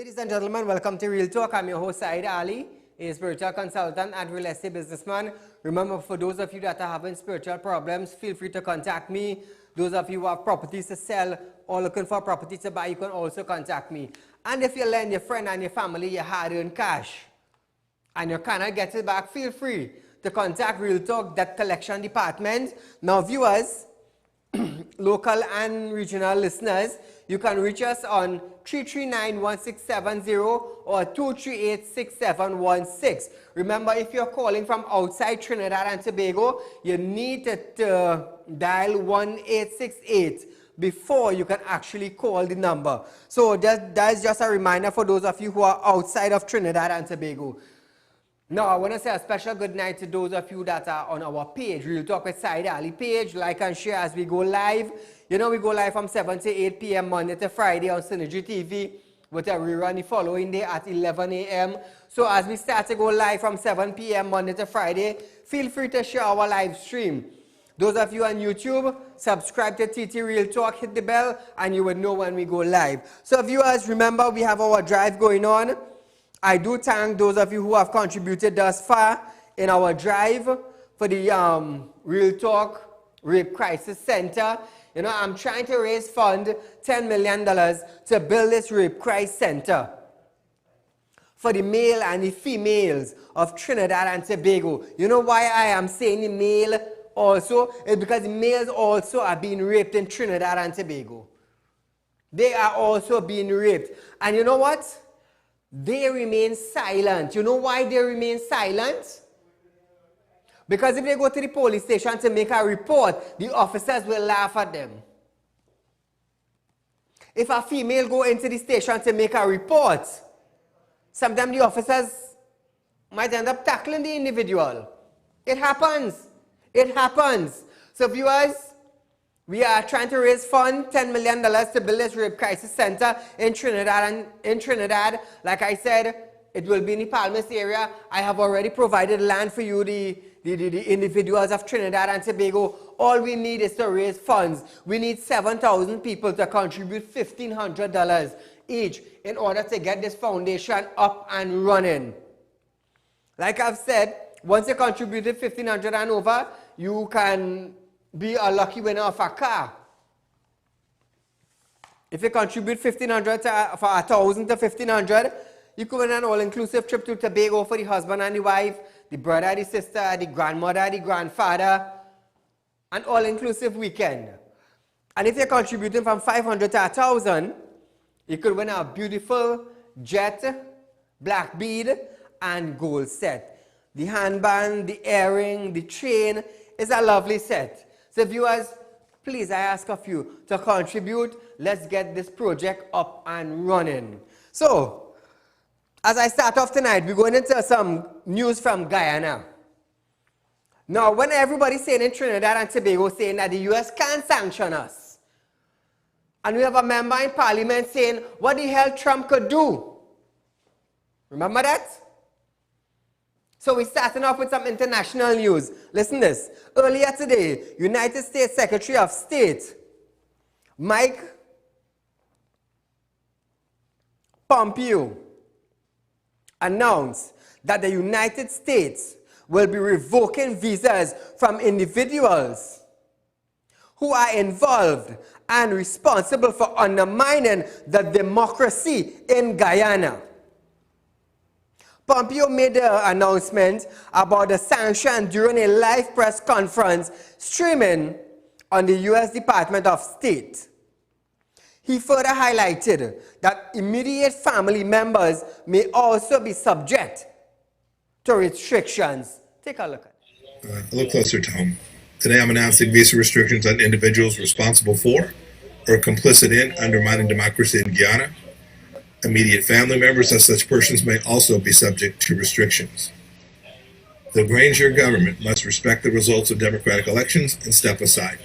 Ladies and gentlemen, welcome to Real Talk. I'm your host, Saieed Ali, a spiritual consultant and real estate businessman. Remember, for those of you that are having spiritual problems, feel free to contact me. Those of you who have properties to sell or looking for property to buy, you can also contact me. And if you lend your friend and your family your hard-earned cash and you cannot get it back, feel free to contact Real Talk Debt Collection Department. Now, viewers, local and regional listeners, you can reach us on 339-1670 or 238-6716. Remember, if you're calling from outside Trinidad and Tobago, you need to dial 1868 before you can actually call the number. So that is just a reminder for those of you who are outside of Trinidad and Tobago. Now, I want to say a special good night to those of you that are on our page, Real Talk with Saieed Ali page. Like and share as we go live. You know, we go live from 7 to 8 p.m. Monday to Friday on Synergy TV with a rerun the following day at 11 a.m. So as we start to go live from 7 p.m. Monday to Friday, feel free to share our live stream. Those of you on YouTube, subscribe to TT Real Talk, hit the bell, and you will know when we go live. So viewers, remember we have our drive going on. I do thank those of you who have contributed thus far in our drive for the Real Talk Rape Crisis Center. You know, I'm trying to raise fund $10 million to build this Rape Crisis Center for the male and the females of Trinidad and Tobago. You know why I am saying the male also? It's because the males also are being raped in Trinidad and Tobago. They are also being raped. And you know what? They remain silent. You know why they remain silent? Because if they go to the police station to make a report, the officers will laugh at them. If a female go into the station to make a report, sometimes the officers might end up tackling the individual. It happens. It happens. So viewers, we are trying to raise funds, $10 million to build this Rape Crisis Center in Trinidad. And in Trinidad, like I said, it will be in the Palmas area. I have already provided land for you, the individuals of Trinidad and Tobago. All we need is to raise funds. We need 7,000 people to contribute $1,500 each in order to get this foundation up and running. Like I've said, once you contributed $1,500 and over, you can be a lucky winner of a car. If you contribute $1,500 for $1,000 to $1,500, you could win an all-inclusive trip to Tobago for the husband and the wife, the brother, the sister, the grandmother, the grandfather, an all-inclusive weekend. And if you're contributing from $500 to $1,000, you could win a beautiful jet, black bead, and gold set. The handband, the earring, the chain is a lovely set. So viewers, please, I ask of you to contribute. Let's get this project up and running. So, as I start off tonight, we're going into some news from Guyana. Now, when everybody's saying in Trinidad and Tobago saying that the U.S. can't sanction us, and we have a member in Parliament saying what the hell Trump could do. Remember that? So we're starting off with some international news. Listen to this. Earlier today, United States Secretary of State Mike Pompeo announced that the United States will be revoking visas from individuals who are involved and responsible for undermining the democracy in Guyana. Pompeo made the announcement about the sanction during a live press conference streaming on the U.S. Department of State. He further highlighted that immediate family members may also be subject to restrictions. Take a look at it. A little closer to home. Today I'm announcing visa restrictions on individuals responsible for or complicit in undermining democracy in Guyana. Immediate family members of such persons may also be subject to restrictions. The Granger government must respect the results of democratic elections and step aside.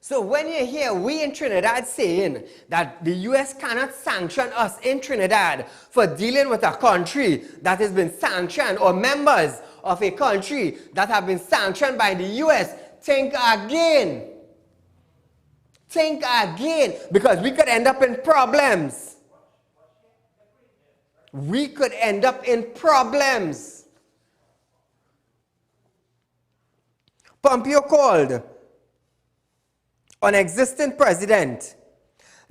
So when you hear we in Trinidad saying that the U.S. cannot sanction us in Trinidad for dealing with a country that has been sanctioned, or members of a country that have been sanctioned by the U.S., think again. Think again, because we could end up in problems. We could end up in problems. Pompeo called on existing President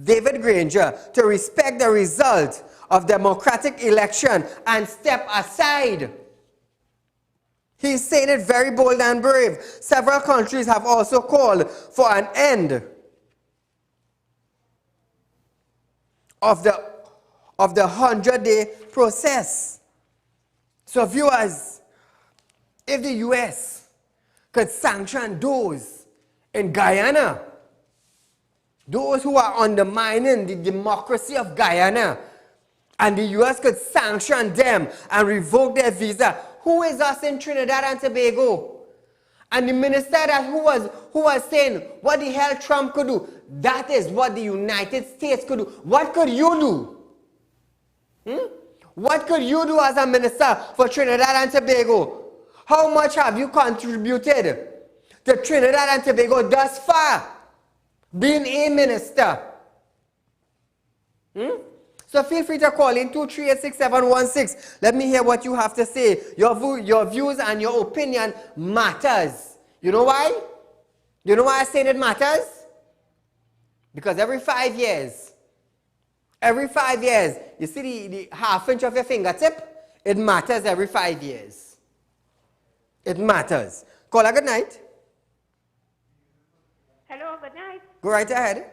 David Granger to respect the result of democratic election and step aside. He said it very bold and brave. Several countries have also called for an end of the 100-day process. So viewers, if the US could sanction those in Guyana, those who are undermining the democracy of Guyana, and the US could sanction them and revoke their visa, who is us in Trinidad and Tobago? And the minister who was saying what the hell Trump could do, that is what the United States could do. What could you do? What could you do as a minister for Trinidad and Tobago? How much have you contributed to Trinidad and Tobago thus far, being a minister? So feel free to call in 2386716. Let me hear what you have to say. Your views and your opinion matters. You know why? You know why I say it matters? Because every 5 years, you see the half inch of your fingertip? It matters every 5 years. It matters. Caller, good night. Hello, good night. Go right ahead.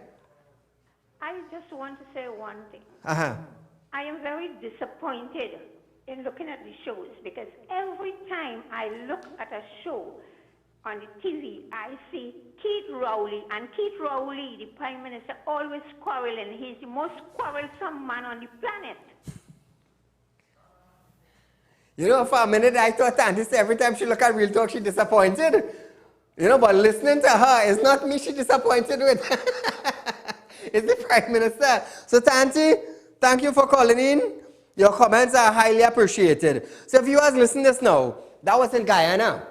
I just want to say one thing. Uh-huh. I am very disappointed in looking at the shows because every time I look at a show on the TV, I see Keith Rowley, and Keith Rowley, the Prime Minister, always quarreling. He's the most quarrelsome man on the planet. You know, for a minute I thought Auntie every time she look at Real Talk, she's disappointed. You know, but listening to her, it's not me she's disappointed with. It's the Prime Minister. So, Tanti, thank you for calling in. Your comments are highly appreciated. So, if you guys listen to this now, that was in Guyana.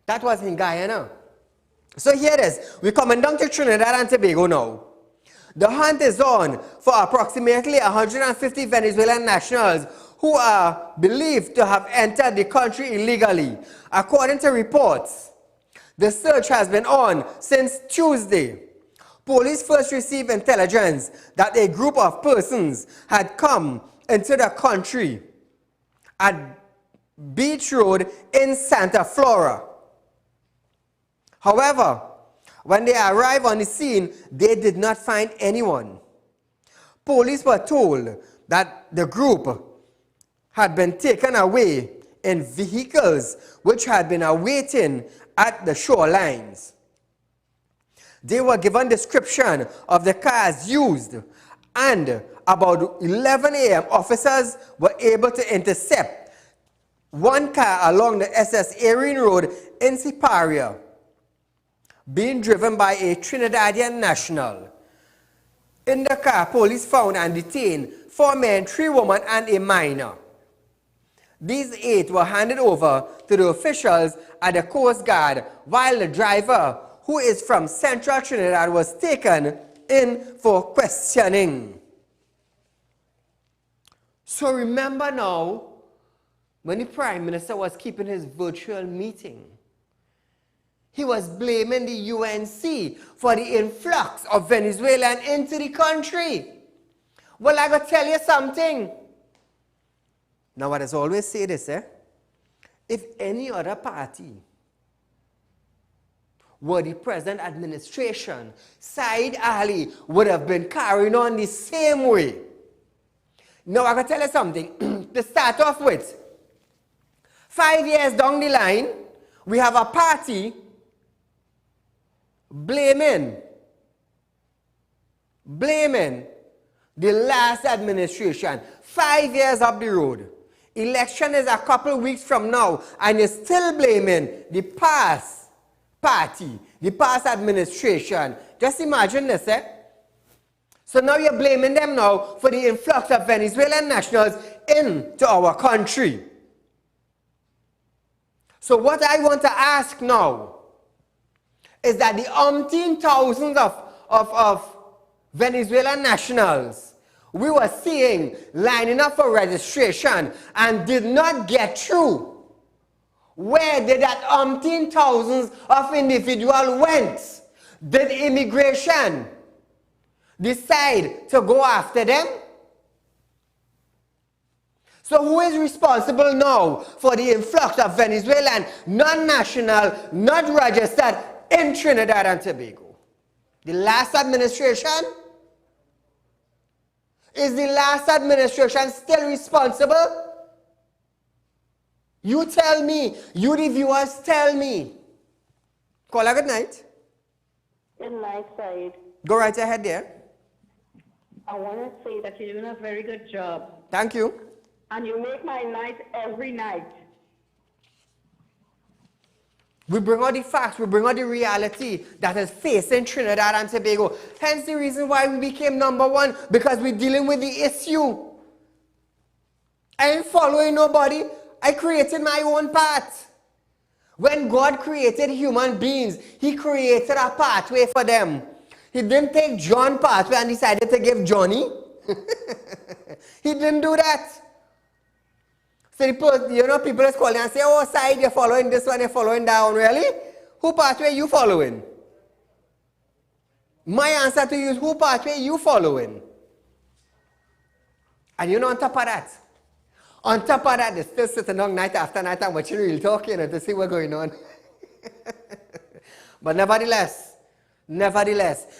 That was in Guyana. So, here it is. We're coming down to Trinidad and Tobago now. The hunt is on for approximately 150 Venezuelan nationals who are believed to have entered the country illegally. According to reports, the search has been on since Tuesday. Police first received intelligence that a group of persons had come into the country at Beach Road in Santa Flora. However, when they arrived on the scene, they did not find anyone. Police were told that the group had been taken away in vehicles which had been awaiting at the shorelines. They were given description of the cars used, and about 11 a.m. officers were able to intercept one car along the SS Erin Road in Siparia, being driven by a Trinidadian national. In the car, police found and detained 4 men, 3 women, and a minor. These 8 were handed over to the officials at the Coast Guard, while the driver, who is from Central Trinidad, was taken in for questioning. So remember now, when the Prime Minister was keeping his virtual meeting, he was blaming the UNC for the influx of Venezuelans into the country. Well, I gotta tell you something. Now, what I always say this, if any other party were the present administration, Saieed Ali would have been carrying on the same way. Now, I gotta tell you something. To start off with, 5 years down the line, we have a party blaming the last administration. 5 years up the road. Election is a couple weeks from now, and you're still blaming the past party, the past administration. Just imagine this, So now you're blaming them now for the influx of Venezuelan nationals into our country. So what I want to ask now is that the umpteen thousands of Venezuelan nationals we were seeing lining up for registration and did not get through. Where did that umpteen thousands of individuals went? Did immigration decide to go after them? So who is responsible now for the influx of Venezuelan, non-national, not registered in Trinidad and Tobago? The last administration? Is the last administration still responsible? You tell me. You the viewers tell me. Caller, good night. Good night, Saeed. Go right ahead there. I want to say that you're doing a very good job. Thank you. And you make my night every night. We bring out the facts, we bring out the reality that is facing Trinidad and Tobago. Hence the reason why we became #1, because we're dealing with the issue. I ain't following nobody. I created my own path. When God created human beings, He created a pathway for them. He didn't take John's pathway and decided to give Johnny. He didn't do that. So people is calling and say, oh, Saeed, you're following this one, you're following that one. Really? Who pathway you following? My answer to you is, who pathway you following? And on top of that, they're still sitting down night after night and watching Real Talk, to see what's going on. But nevertheless,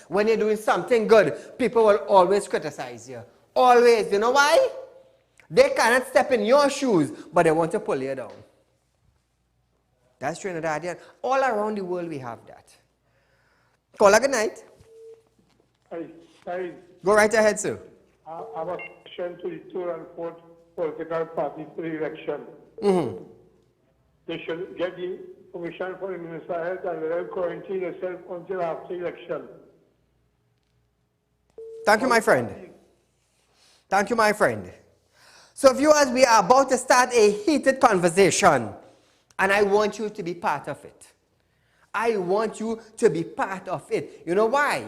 when you're doing something good, people will always criticize you. Always. You know why? They cannot step in your shoes, but they want to pull you down. That's Trinidadian. All around the world we have that. Caller, good night. Hi. Go right ahead, sir. I have a question to the third and fourth political parties for the election. They should get the permission from the Minister of Health and let them quarantine themselves until after the election. Thank you, my friend. Thank you, my friend. So viewers, we are about to start a heated conversation, and I want you to be part of it. I want you to be part of it. You know why?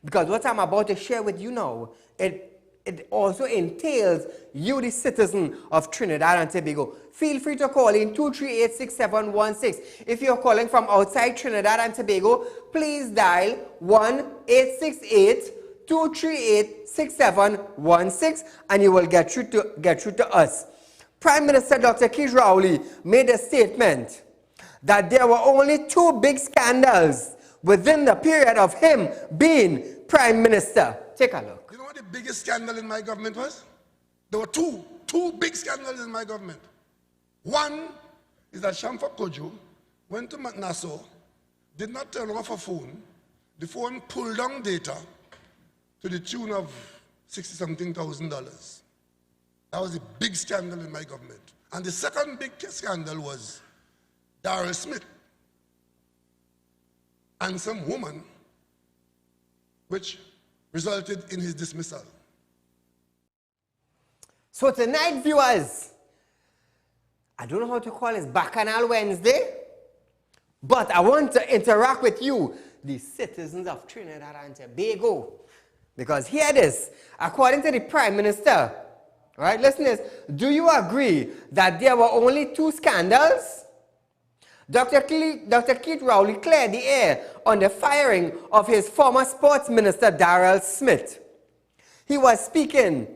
Because what I'm about to share with you now, it also entails you, the citizen of Trinidad and Tobago. Feel free to call in 238-6716. If you're calling from outside Trinidad and Tobago, please dial 1-868-238-6716 and you will get through to us. Prime Minister Dr. Saieed Ali made a statement that there were only 2 big scandals within the period of him being Prime Minister. Take a look. You know what the biggest scandal in my government was? There were two big scandals in my government. One is that Shamfa Kojo went to Nassau, did not turn off her phone. The phone pulled down data to the tune of $60-something thousand. That was a big scandal in my government. And the second big scandal was Darrell Smith and some woman, which resulted in his dismissal. So tonight, viewers, I don't know how to call it Bacchanal Wednesday, but I want to interact with you, the citizens of Trinidad and Tobago. Because hear this, according to the Prime Minister, right, listeners, do you agree that there were only 2 scandals? Dr. Saieed Ali cleared the air on the firing of his former sports minister, Darrell Smith. He was speaking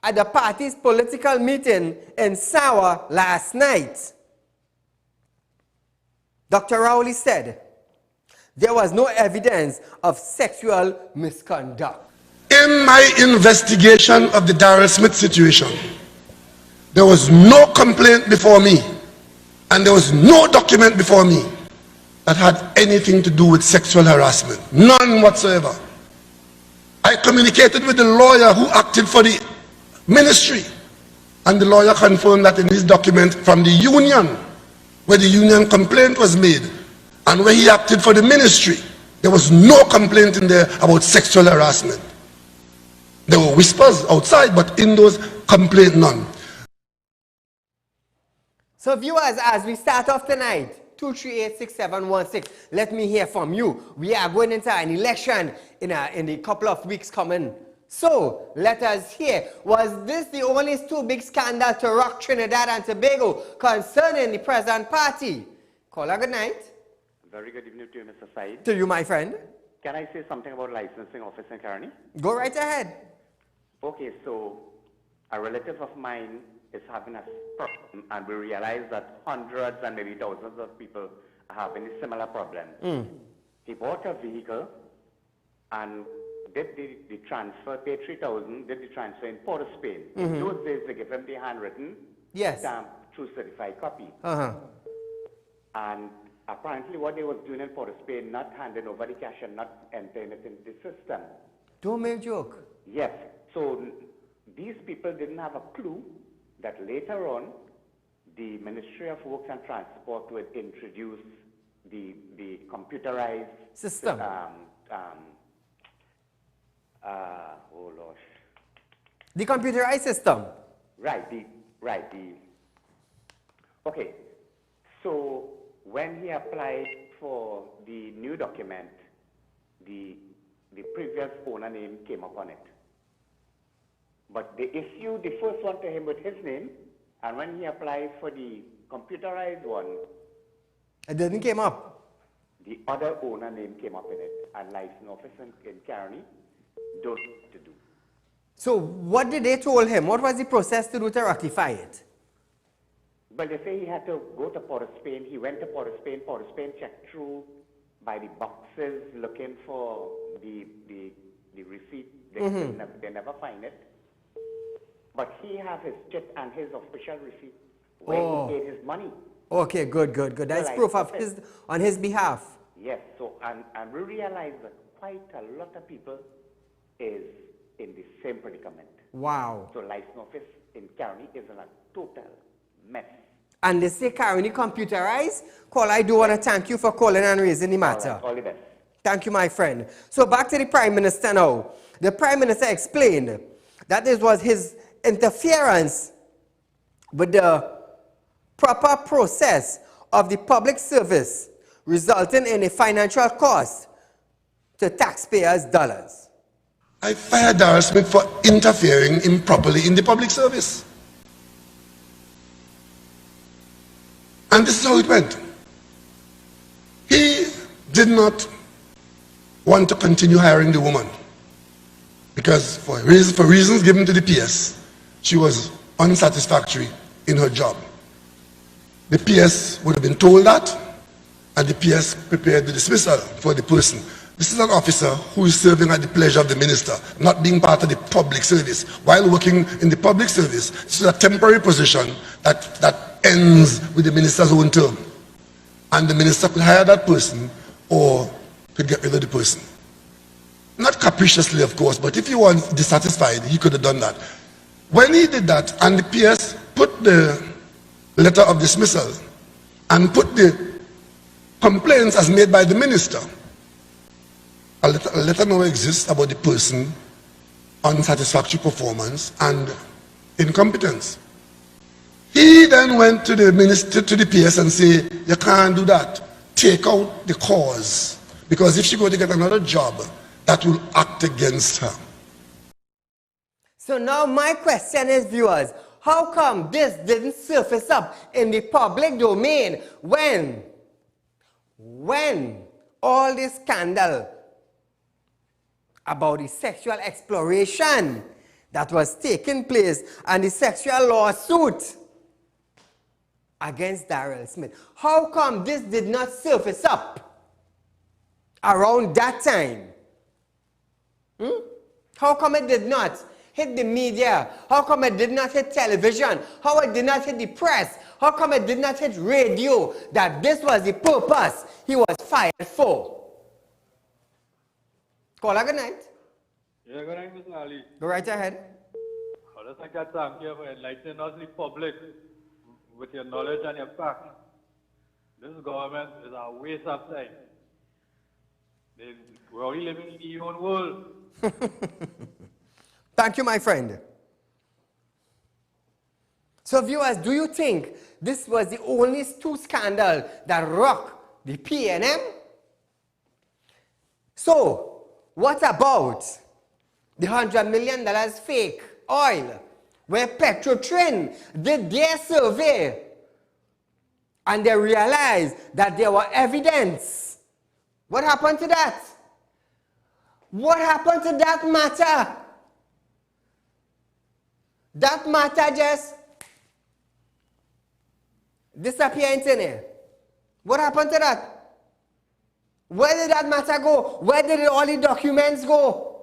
at the party's political meeting in Sawa last night. Dr. Ali said there was no evidence of sexual misconduct. In my investigation of the Darrell Smith situation, there was no complaint before me, and there was no document before me that had anything to do with sexual harassment. None whatsoever. I communicated with the lawyer who acted for the ministry, and the lawyer confirmed that in his document from the union, where the union complaint was made, and where he acted for the ministry, there was no complaint in there about sexual harassment. There were whispers outside, but in those complaints, none. So viewers, as we start off tonight, 238-6716. Let me hear from you. We are going into an election in a couple of weeks coming. So, let us hear. Was this the only too big scandal to rock Trinidad and Tobago concerning the present party? Caller, good night. Very good evening to you, Mr. Said. To you, my friend. Can I say something about licensing office in Kearney? Go right ahead. Okay, so a relative of mine is having a problem, and we realize that hundreds and maybe thousands of people are having a similar problem. He bought a vehicle and did the transfer, paid 3,000, did the transfer in Port of Spain. In those days, they give him the handwritten stamp, true certified copy. And apparently what they was doing in Port of Spain, not handing over the cash and not entering it in the system. Don't make joke. Yes. So these people didn't have a clue that later on the Ministry of Works and Transport would introduce the computerized system. Oh Lord. The computerized system. Okay. So when he applied for the new document, the previous owner name came up on it. But they issued the first one to him with his name, and when he applied for the computerized one, it didn't came up. The other owner name came up in it, and license office in Kearney don't know what to do. So what did they told him? What was the process to do to rectify it? Well, they say he had to go to Port of Spain. He went to Port of Spain. Port of Spain checked through by the boxes looking for the receipt. They never find it. But he has his chip and his official receipt where he paid his money. Okay, good. That's proof of on his behalf. Yes, so and we realize that quite a lot of people is in the same predicament. Wow. So license office in Kearney is in a total mess. And they say Kearney computerized. Call, I do want to thank you for calling and raising the matter. All the best. Thank you, my friend. So back to the Prime Minister now. The Prime Minister explained that this was his interference with the proper process of the public service, resulting in a financial cost to taxpayers' dollars. I fired Darrell Smith for interfering improperly in the public service. And this is how it went. He did not want to continue hiring the woman because for reasons given to the PS, she was unsatisfactory in her job. The PS would have been told that, and the PS prepared the dismissal for the person. This is an officer who is serving at the pleasure of the minister, not being part of the public service. While working in the public service, this is a temporary position that ends with the minister's own term. And the minister could hire that person or could get rid of the person. Not capriciously, of course, but if he was dissatisfied, he could have done that. When he did that, and the PS put the letter of dismissal and put the complaints as made by the minister, a letter now exists about the person unsatisfactory performance and incompetence. He then went to the minister, to the PS, and say, you can't do that. Take out the cause, because if she go to get another job, that will act against her. So now my question is, viewers, how come this didn't surface up in the public domain when all this scandal about the sexual exploration that was taking place and the sexual lawsuit against Darrell Smith, how come this did not surface up around that time? How come it did not hit the media? How come it did not hit television? How it did not hit the press? How come it did not hit radio that this was the purpose he was fired for? Caller, good night. Yeah, good night, Mr. Ali. Go right ahead. I just like to thank you for enlightening us, the public, with your knowledge and your facts. This government is a waste of time. We're only living in the own world. Thank you, my friend. So viewers, do you think this was the only two scandals that rocked the PNM. So, what about the $100 million fake oil, where Petrotrin did their survey and they realized that there were evidence? What happened to that? What happened to that matter? That matter just disappeared in thin air. What happened to that? Where did that matter go? Where did all the documents go?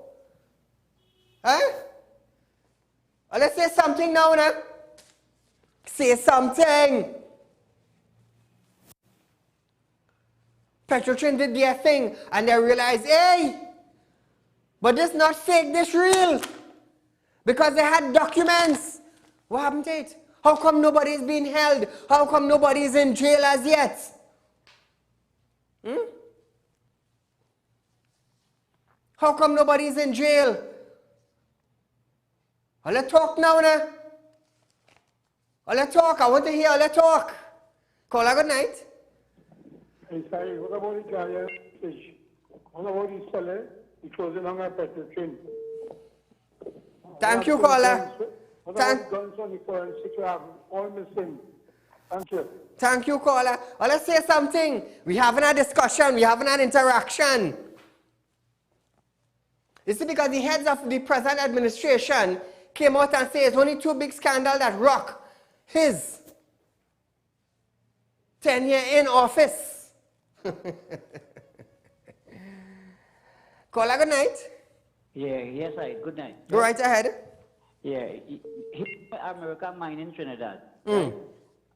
Huh? Let's say something now, nah? Say something. Petrotrin did their thing and they realized, hey, but this not fake, this real. Because they had documents. What happened to it? How come nobody is being held? How come nobody is in jail as yet? How come nobody is in jail? Let's talk now, nah. Let's talk. I want to hear. Let's talk. Caller, good night. Hey, sorry, what about the carrier fish? What about the seller? It was along a Petrotrin. Thank you, caller. What about the guns on the forensic lab? All missing. Thank you. Thank you, caller. Let's say something. We haven't had discussion. We haven't had interaction. You see, because the heads of the present administration came out and said it's only two big scandals that rock his tenure in office. Caller, good night. Yeah, yes, I. Good night. Go right ahead. Yeah, America mine in Trinidad. Right?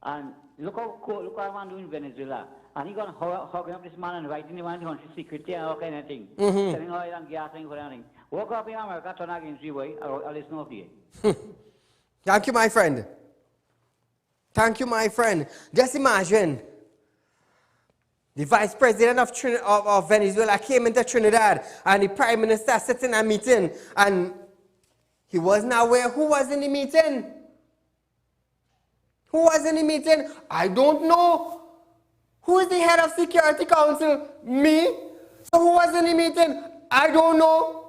And look how man doing in Venezuela. And he gonna hug up this man and writing him on the secretly and all kind of thing. Selling oil and gas and everything. Walk up in America, turn against you, boy. I'll listen of you. Thank you, my friend. Thank you, my friend. Just imagine the vice president of Venezuela came into Trinidad and the prime minister sitting in a meeting and he wasn't aware who was in the meeting. Who was in the meeting? I don't know. Who is the head of Security Council? Me. So who was in the meeting? I don't know.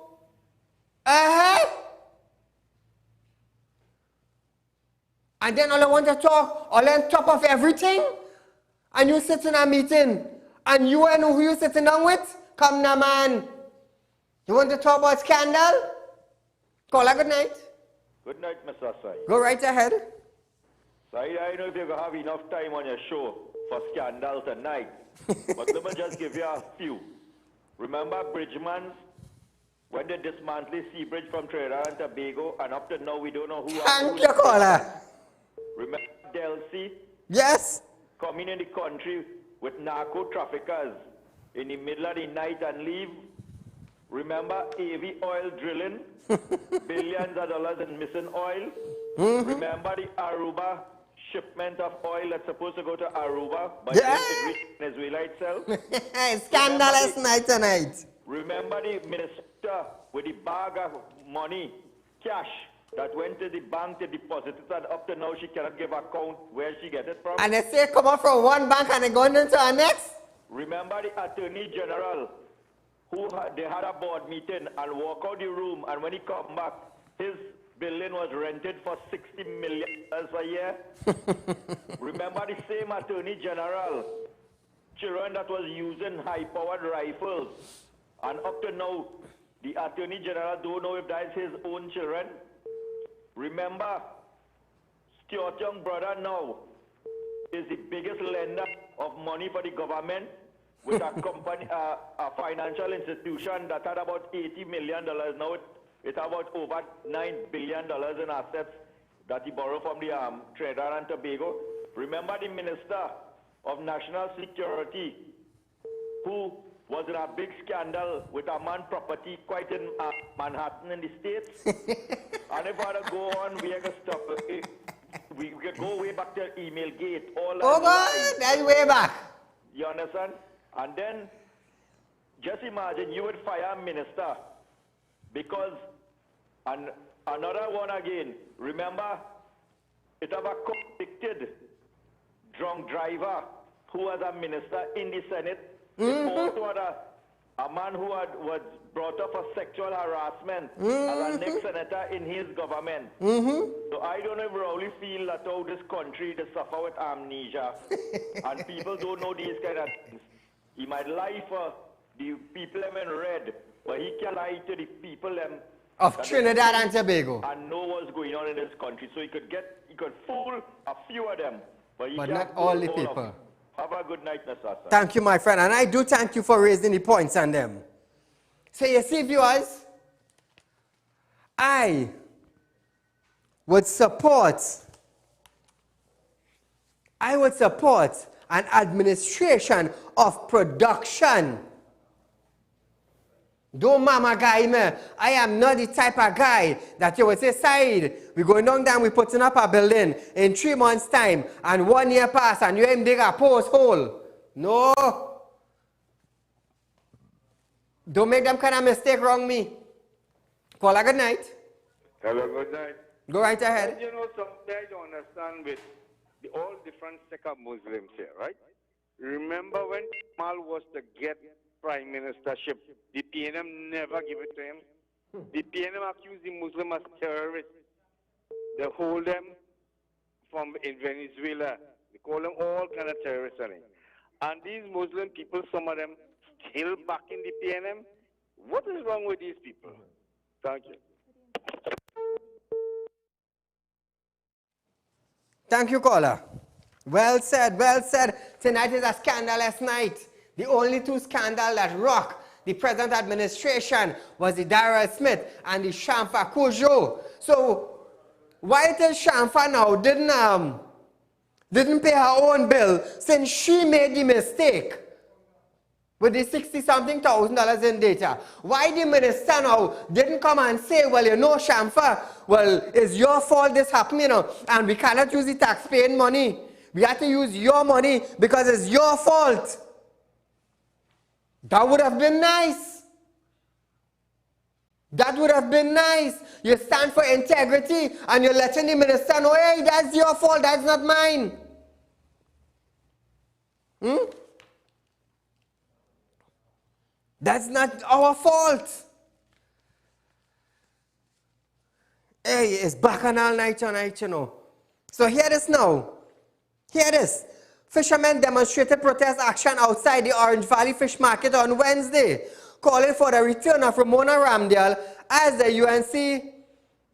And then all I want to talk, all on top of everything, and you sit in a meeting, and you and who you sitting down with? Come now, man. You want to talk about scandal? Caller, good night. Good night, Mr. Sai. Go right ahead. Sai, I don't know if you're going to have enough time on your show for scandal tonight, but let me just give you a few. Remember Bridgman's? When they dismantled the sea bridge from Trinidad and Tobago, and up to now we don't know who. Thank you, caller. Remember Delcy? Yes. Coming in the country with narco traffickers in the middle of the night and leave. Remember AV oil drilling? Billions of dollars in missing oil. Remember the Aruba shipment of oil that's supposed to go to Aruba, but it reached Venezuela itself? Scandalous night tonight. Remember the minister with the bag of money, cash, that went to the bank to deposit it, and up to now she cannot give account where she get it from? And they say come out from one bank and they go into our next? Remember the Attorney General, they had a board meeting and walk out the room, and when he come back, his building was rented for $60 million a year. Remember the same Attorney General, children that was using high-powered rifles, and up to now, the Attorney General don't know if that's his own children. Remember, Stuart Young brother now is the biggest lender of money for the government with a company, a financial institution that had about $80 million. Now it about over $9 billion in assets that he borrowed from the Trinidad and Tobago. Remember the Minister of National Security who was in a big scandal with a man property quite in Manhattan in the States. And if I go on, we are going to stop. We could go way back to email gate. All oh God, that's way back. You understand? And then, just imagine you would fire a minister because, and another one again, remember, it have a convicted drunk driver who was a minister in the Senate. It also had a man who was brought up for sexual harassment as a next senator in his government. So I don't ever really feel that how this country they suffer with amnesia and people don't know these kind of things. He might lie for the people in red, but he can lie to the people of Trinidad and Tobago and know what's going on in this country. So he could fool a few of them, but not all the people. Have a good night, Mr. Thank you, my friend, and I do thank you for raising the points on them. So you see, viewers, I would support an administration of production. Don't mama guy me. I am not the type of guy that you would say, Saeed, we're going down there, we're putting up a building in 3 months' time, and 1 year pass, and you ain't dig a post hole. No. Don't make them kind of mistake wrong me. Call a good night. Hello, good night. Go right ahead. And you know, something I don't understand with all different sect of Muslims here, right? Remember when Kamal was to get prime ministership, the PNM never give it to him. The PNM accused the Muslim as terrorists. They hold them in Venezuela. They call them all kind of terrorists. And these Muslim people, some of them still back in the PNM. What is wrong with these people? Thank you. Thank you, caller. Well said, well said. Tonight is a scandalous night. The only two scandals that rock the present administration was the Darrell Smith and the Shamfa Kujo. So why till Shamfa now didn't pay her own bill since she made the mistake with the $60-something thousand in data? Why the minister now didn't come and say, well, you know, Shamfa, well, it's your fault this happened, you know, and we cannot use the taxpaying money. We have to use your money because it's your fault. That would have been nice. That would have been nice. You stand for integrity and you're letting the minister know, hey, that's your fault, that's not mine. That's not our fault. Hey, it's back on all night tonight, you know. So hear this now. Hear this. Fishermen demonstrated protest action outside the Orange Valley Fish Market on Wednesday, calling for the return of Ramona Ramdial as the UNC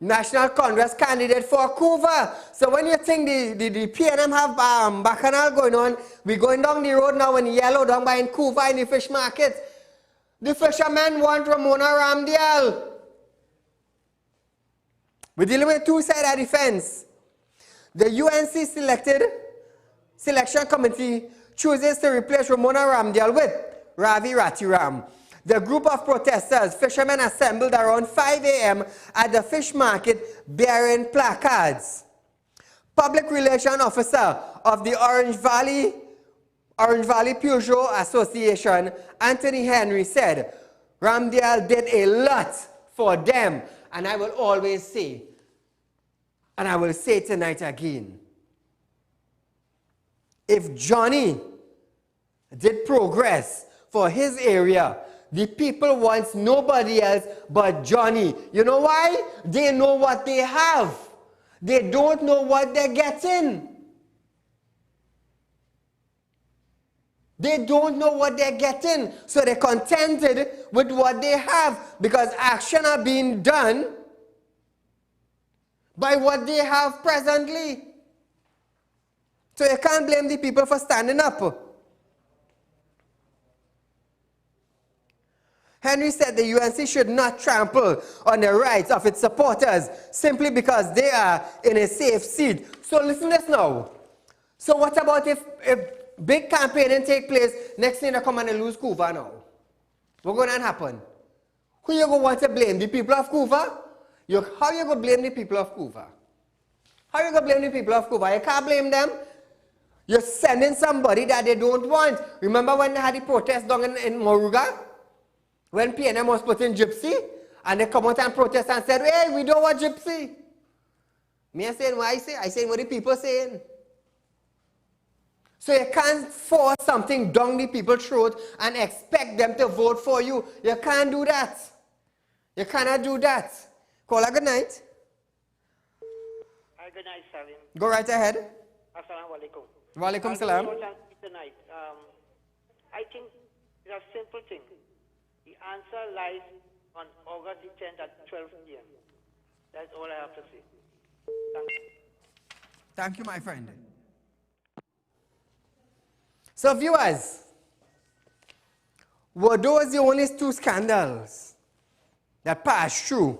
National Congress candidate for Couva. So when you think the PNM have bacchanal going on, we're going down the road now in yellow down by in Couva in the fish market. The fishermen want Ramona Ramdial. We're dealing with two-sided defense. The UNC Selection Committee chooses to replace Ramona Ramdial with Ravi Ratiram. The group of protesters, fishermen, assembled around 5 a.m. at the fish market bearing placards. Public Relations Officer of the Orange Valley Peugeot Association, Anthony Henry, said, Ramdial did a lot for them. And I will always say, and I will say tonight again, if Johnny did progress for his area, the people want nobody else but Johnny. You know why? They know what they have. They don't know what they're getting. They don't know what they're getting. So they're contented with what they have because action are being done by what they have presently. So you can't blame the people for standing up. Henry said the UNC should not trample on the rights of its supporters simply because they are in a safe seat. So listen to this now. So what about if big campaigning take place, next thing they come and they lose Couva now? What's going to happen? Who you going to want to blame? The people of Couva? How you going to blame the people of Couva? How you going to blame the people of Couva? You can't blame them. You're sending somebody that they don't want. Remember when they had the protest down in Moruga? When PNM was putting Gypsy? And they come out and protest and said, hey, we don't want Gypsy. Me, I saying what I say. I saying what the people saying. So you can't force something down the people's throat and expect them to vote for you. You can't do that. You cannot do that. Caller, good night. Hi, good night, Salim. Go right ahead. Assalamu alaikum. Walaikum salam. Tonight, I think it's a simple thing. The answer lies on August the 10th at 12 p.m. That's all I have to say. Thank you. Thank you, my friend. So, viewers, were those the only two scandals that passed through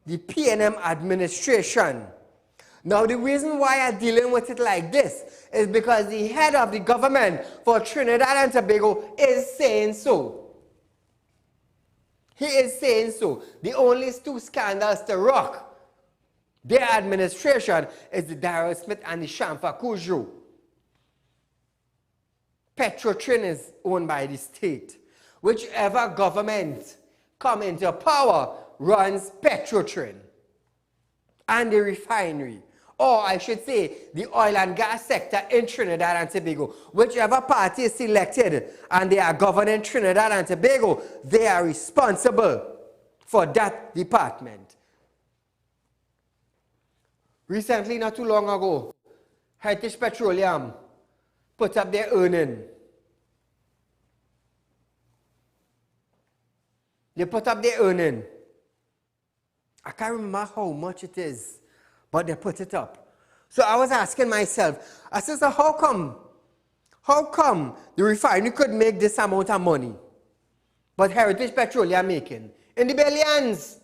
the PNM administration? Now, the reason why I'm dealing with it like this is because the head of the government for Trinidad and Tobago is saying so. He is saying so. The only two scandals to rock their administration is the Daryl Smith and the Shamfa Kujo. Petrotrin is owned by the state. Whichever government come into power runs Petrotrin and the refinery. Or I should say, the oil and gas sector in Trinidad and Tobago. Whichever party is selected and they are governing Trinidad and Tobago, they are responsible for that department. Recently, not too long ago, Heritage Petroleum put up their earning. They put up their earning. I can't remember how much it is, but they put it up. So I was asking myself, I said, so how come the refinery could make this amount of money, but Heritage Petroleum making? In the billions.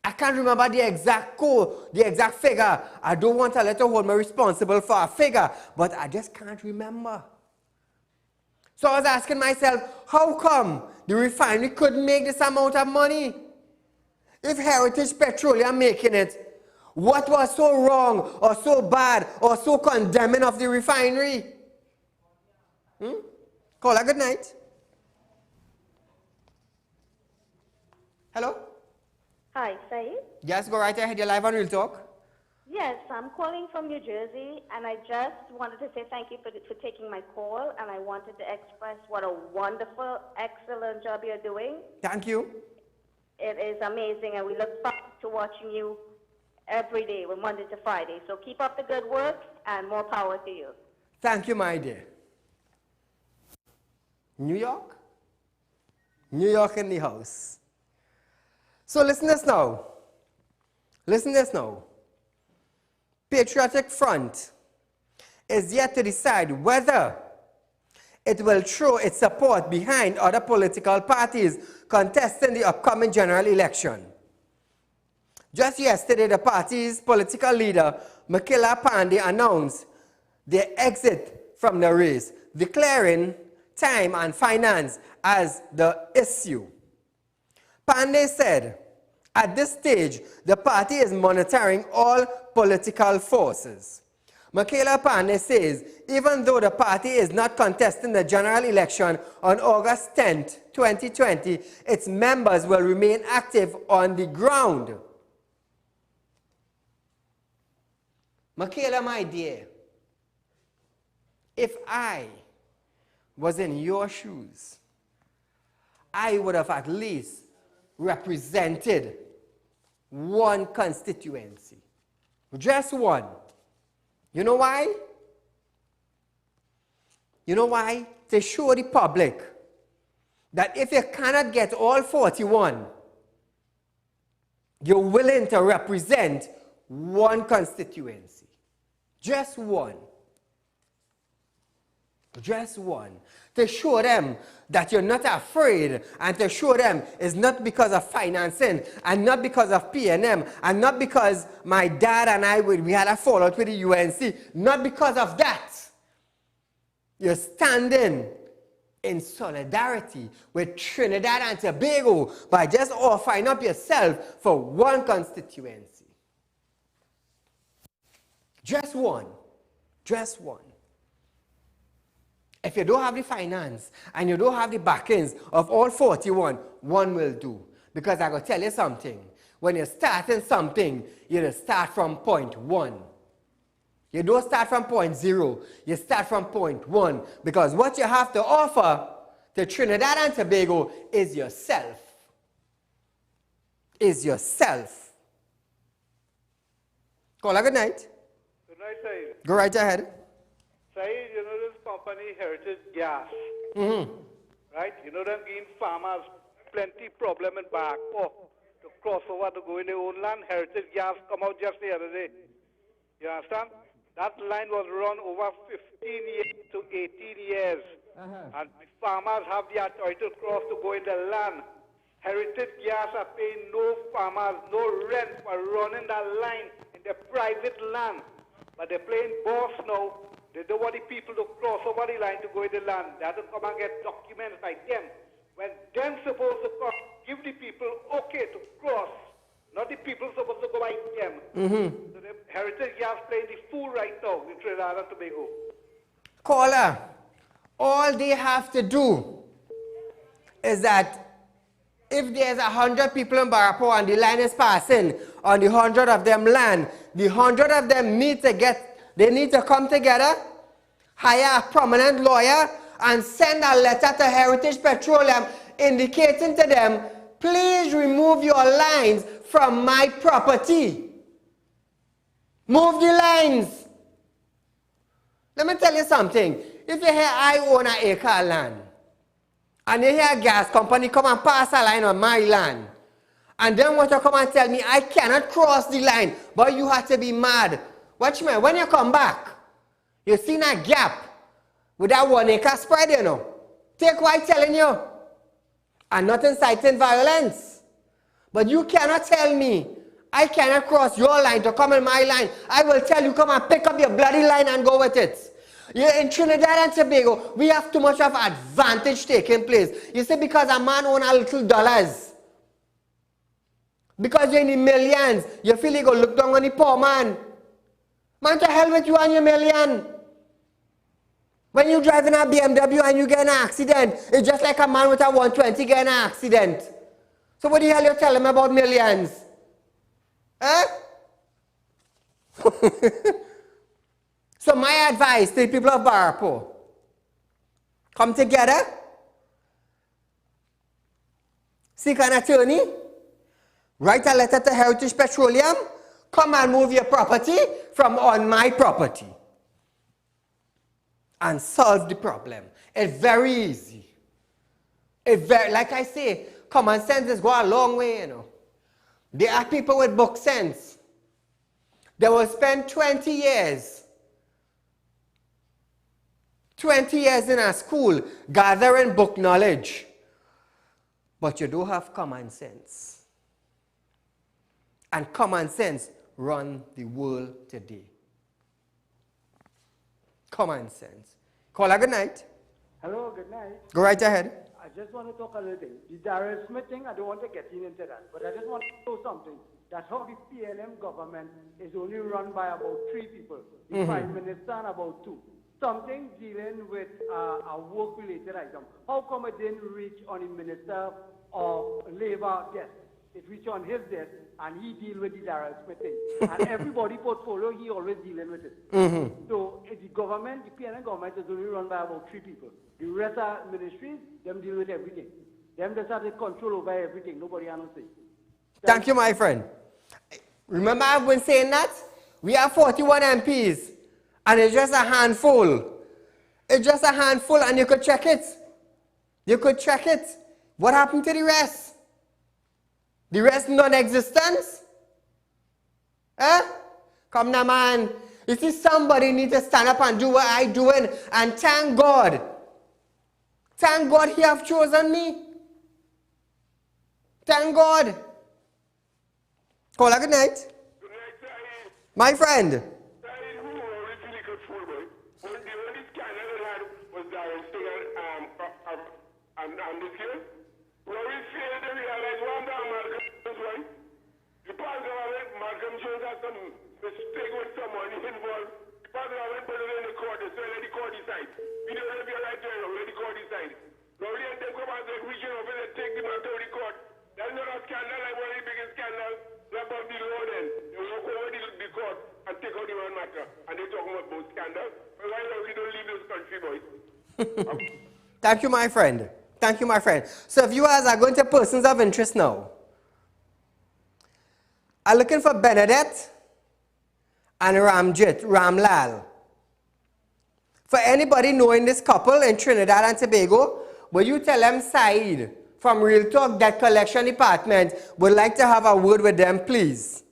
I can't remember the exact code, the exact figure. I don't want to let her hold me responsible for a figure, but I just can't remember. So I was asking myself, how come the refinery could make this amount of money? If Heritage Petroleum making it, what was so wrong or so bad or so condemning of the refinery? Caller, good night. Hello? Hi, Saeed. Yes, go right ahead. You're live on Real Talk. Yes, I'm calling from New Jersey, and I just wanted to say thank you for taking my call, and I wanted to express what a wonderful, excellent job you're doing. Thank you. It is amazing, and we look forward to watching you every day, from Monday to Friday. So keep up the good work, and more power to you. Thank you, my dear. New York? New York in the house. So listen to this now. Listen to this now. Patriotic Front is yet to decide whether it will throw its support behind other political parties contesting the upcoming general election. Just yesterday, the party's political leader, Makila Pandey, announced their exit from the race, declaring time and finance as the issue. Pandey said, at this stage, the party is monitoring all political forces. Makila Pandey says, even though the party is not contesting the general election on August 10, 2020, its members will remain active on the ground. Makila, my dear, if I was in your shoes, I would have at least represented one constituency. Just one. You know why? You know why? To show the public that if you cannot get all 41, you're willing to represent one constituency. Just one. Just one. To show them that you're not afraid, and to show them it's not because of financing and not because of PNM and not because my dad and I, we had a fallout with the UNC, not because of that. You're standing in solidarity with Trinidad and Tobago by just offering up yourself for one constituency. Just one. Just one. If you don't have the finance and you don't have the backings of all 41, one will do. Because I gotta tell you something. When you're starting something, you start from point one. You don't start from point 0. You start from point 1. Because what you have to offer to Trinidad and Tobago is yourself. Is yourself. Call a good night. Good night, Saeed. Go right ahead. Saeed, you know this company, Heritage Gas, right? You know them giving farmers plenty problem in Barco to cross over to go in their own land. Heritage Gas come out just the other day. You understand? That line was run over 15 years to 18 years. And the farmers have the authority to cross to go in the land. Heritage Gas are paying no farmers, no rent for running that line in their private land. But they're playing boss now. They don't want the people to cross over the line to go in the land. They have to come and get documents by them. When them supposed to cross, give the people okay to cross. Not the people supposed to go by them. So the Heritage Gas playing the fool right now in Trinidad and Tobago. Caller, all they have to do is that if there's 100 people in Barapo and the line is passing on the 100 of them land, the 100 of them need to come together, hire a prominent lawyer, and send a letter to Heritage Petroleum indicating to them, please remove your lines from my property. Move the lines. Let me tell you something. If you hear I own an acre of land, and you hear a gas company come and pass a line on my land, and then want to come and tell me I cannot cross the line, but you have to be mad. Watch me, when you come back, you see that gap with that 1 acre spread, you know. Take what I'm telling you. I'm not inciting violence. But you cannot tell me I cannot cross your line to come in my line. I will tell you, come and pick up your bloody line and go with it. In Trinidad and Tobago, we have too much of advantage taking place. You see, because a man owns a little dollars. Because you're in the millions, you feel you go look down on the poor man. Man, to hell with you and your million. When you driving a BMW and you get in an accident, it's just like a man with a 120 get in an accident. So what the hell you tell him about millions? Huh? So my advice to the people of Barapo, come together, seek an attorney, write a letter to Heritage Petroleum, come and move your property from on my property and solve the problem. It's very easy. Like I say, common sense is go a long way, you know. There are people with book sense. They will spend 20 years in a school gathering book knowledge. But you do have common sense. And common sense run the world today. Common sense. Call a good night. Hello, good night. Go right ahead. I just want to talk a little thing. The Darrell Smith thing, I don't want to get into that. But I just want to know something. That's how the PLM government is only run by about 3 people. The Prime Minister and about 2. Something dealing with a work-related item. How come it didn't reach on the Minister of Labor desk? It reached on his desk, and he deal with the Darrell Smith thing. And everybody portfolio, he always dealing with it. So the government, the PLN government is only run by about 3 people. The rest are ministries, them deal with everything. Them just have the control over everything. Nobody has no say. Thank you, my friend. Remember I've been saying that? We have 41 MPs, and it's just a handful. It's just a handful, and you could check it. You could check it. What happened to the rest? The rest non-existent? Come now, man. You see, somebody needs to stand up and do what I'm doing, and thank God. Thank God he have chosen me. Thank God. Call a good night. Good night, Saeed. My friend. Saeed, who originally could fool me? Well, the only scandal that had was Darren Stinger and this year. We always failed to realize one that Malcolm was right. The past government, Malcolm Jones had some mistake with someone involved. The past government put it in the court, so let the court decide. We don't have your right to let the court decide. Now, we have to come out the region of it and take the matter to the court. That's not a scandal like one of the biggest scandals. About the law then. They walk over the court and take out the one matter. And they talk about both scandals. But why don't we don't leave this country, boys? Thank you, my friend. Thank you, my friend. So viewers are going to persons of interest now. I'm looking for Bernadette and Ramlal. For anybody knowing this couple in Trinidad and Tobago, will you tell them Saeed from Real Talk Debt Collection Department would like to have a word with them, please?